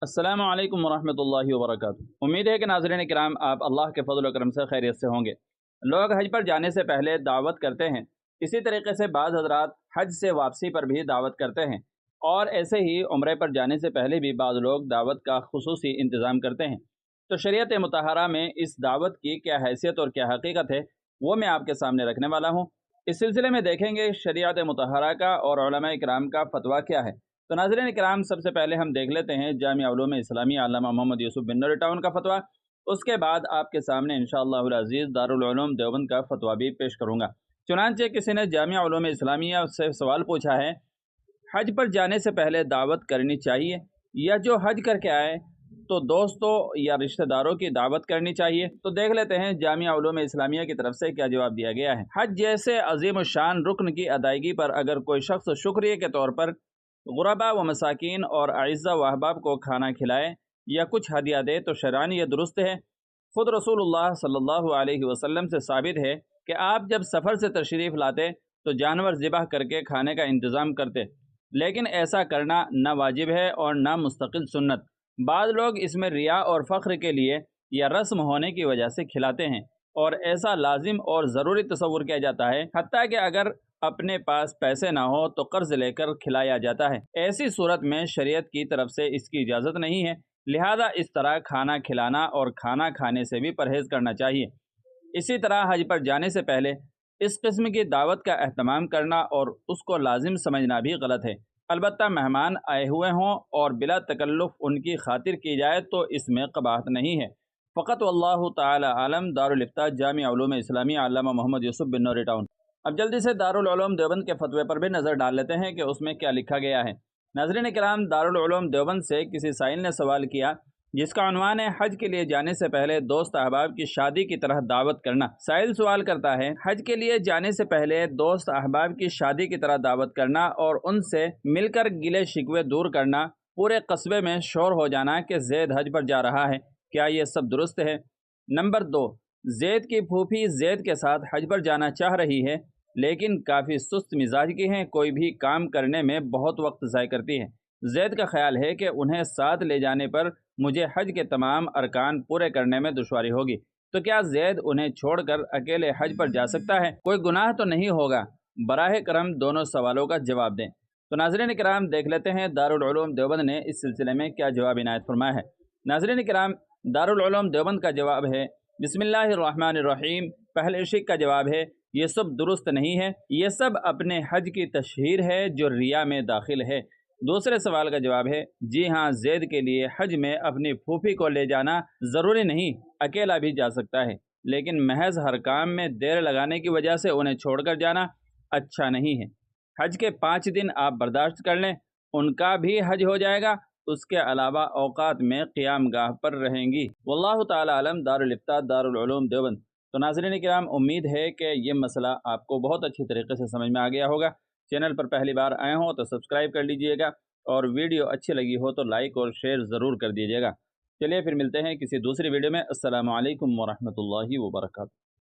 अस्सलामु अलैकुम वरहमतुल्लाहि वबरकातुहू। उम्मीद है कि नाज़रीन किराम आप अल्लाह के फضل व करम से खैरियत से होंगे। लोग हज पर जाने से पहले दावत करते हैं। इसी तरीके से बाज़ हज़रात हज से वापसी पर भी दावत करते हैं, और ऐसे ही उम्रे पर जाने से पहले भी बाज़ लोग दावत का खुसूसी इंतज़ाम करते हैं। तो शरीयत मुतहरा में इस दावत की क्या हैसियत और क्या हकीकत है, वो मैं आपके सामने रखने वाला हूँ। इस सिलसिले में देखेंगे शरीयत मुतहरा का और उलमा इकराम का फतवा क्या है। तो नाज़रीन इकराम, सबसे पहले हम देख लेते हैं जामिया उलूम इस्लामिया अल्लामा मोहम्मद यूसुफ बिन नूरी टाउन का फतवा। उसके बाद आपके सामने इंशाअल्लाहुल अज़ीज़ दारुल उलूम देवबंद का फतवा भी पेश करूँगा। चुनांचे किसी ने जामिया उलूम इस्लामिया से सवाल पूछा है, हज पर जाने से पहले दावत करनी चाहिए, या जो हज करके आए तो दोस्तों या रिश्तेदारों की दावत करनी चाहिए। तो देख लेते हैं जामिया उलूम इस्लामिया की तरफ से क्या जवाब दिया गया है। हज जैसे अजीम शान रुकन की अदायगी पर अगर कोई शख्स शुक्रिया के तौर पर गुरबा व मसाकिन और आइज़ा व अहबाब को खाना खिलाए या कुछ हदिया दे तो शरआन ये दुरुस्त है। ख़ुद रसूलुल्लाह सल्लल्लाहु अलैहि वसल्लम से साबित है कि आप जब सफ़र से तशरीफ़ लाते तो जानवर ज़िबह करके खाने का इंतज़ाम करते, लेकिन ऐसा करना न वाजिब है और न मुस्तकिल सुन्नत। बाज़ लोग इसमें रिया और फ़ख्र के लिए या रस्म होने की वजह से खिलाते हैं, और ऐसा लाजिम और ज़रूरी तस्वुर किया जाता है, हत्ता कि अगर अपने पास पैसे ना हो तो कर्ज लेकर खिलाया जाता है। ऐसी सूरत में शरीयत की तरफ से इसकी इजाज़त नहीं है, लिहाजा इस तरह खाना खिलाना और खाना खाने से भी परहेज़ करना चाहिए। इसी तरह हज पर जाने से पहले इस किस्म की दावत का एहतमाम करना और उसको लाजिम समझना भी गलत है। अलबत्ता मेहमान आए हुए हों और बिला तकल्लुफ़ उनकी खातिर की जाए तो इसमें कबाहत नहीं है। फ़क़त वल्लाहु ताला आलम। दारुल इफ्ता जामिया उलूम इस्लामिया अल्लामा मोहम्मद यूसुफ बिन नूरी टाउन। अब जल्दी से दारुल उलूम देवबंद के फतवे पर भी नज़र डाल लेते हैं कि उसमें क्या लिखा गया है। नाज़रीन किराम, दारुल उलूम देवबंद से किसी साइल ने सवाल किया जिसका उन्वान है हज के लिए जाने से पहले दोस्त अहबाब की शादी की तरह दावत करना। साइल सवाल करता है, हज के लिए जाने से पहले दोस्त अहबाब की शादी की तरह दावत करना और उनसे मिलकर गिले शिकवे दूर करना, पूरे कस्बे में शोर हो जाना कि ज़ैद हज पर जा रहा है, क्या ये सब दुरुस्त है? नंबर 2, ज़ैद की फूफी ज़ैद के साथ हज पर जाना चाह रही है, लेकिन काफ़ी सुस्त मिजाज की हैं, कोई भी काम करने में बहुत वक्त ज़ाय करती है। ज़ैद का ख्याल है कि उन्हें साथ ले जाने पर मुझे हज के तमाम अरकान पूरे करने में दुश्वारी होगी, तो क्या ज़ैद उन्हें छोड़कर अकेले हज पर जा सकता है? कोई गुनाह तो नहीं होगा? बराह करम दोनों सवालों का जवाब दें। तो नाज़रीन किराम, देख लेते हैं दारुल उलूम देवबंद ने इस सिलसिले में क्या जवाब इनायत फरमाया है। नाज़रीन किराम, दारुल उलूम देवबंद का जवाब है, बिस्मिल्लाहिर्रहमानिर्रहीम। पहले शिक का जवाब है, ये सब दुरुस्त नहीं है, ये सब अपने हज की तशहीर है जो रिया में दाखिल है। दूसरे सवाल का जवाब है, जी हाँ, ज़ैद के लिए हज में अपनी फूफी को ले जाना ज़रूरी नहीं, अकेला भी जा सकता है, लेकिन महज हर काम में देर लगाने की वजह से उन्हें छोड़कर जाना अच्छा नहीं है। हज के 5 दिन आप बर्दाश्त कर लें, उनका भी हज हो जाएगा, उसके अलावा औकात में क़ियाम गाह पर रहेंगी। वल्लाहु ताला आलम। दारुल इफ्ता दारुल उलूम देवबंद। तो नाज़रीन किराम, उम्मीद है कि ये मसला आपको बहुत अच्छी तरीके से समझ में आ गया होगा। चैनल पर पहली बार आए हों तो सब्सक्राइब कर लीजिएगा, और वीडियो अच्छी लगी हो तो लाइक और शेयर ज़रूर कर दीजिएगा। चलिए फिर मिलते हैं किसी दूसरी वीडियो में। अस्सलामु अलैकुम वरहमतुल्लाहि वबरकातुहू।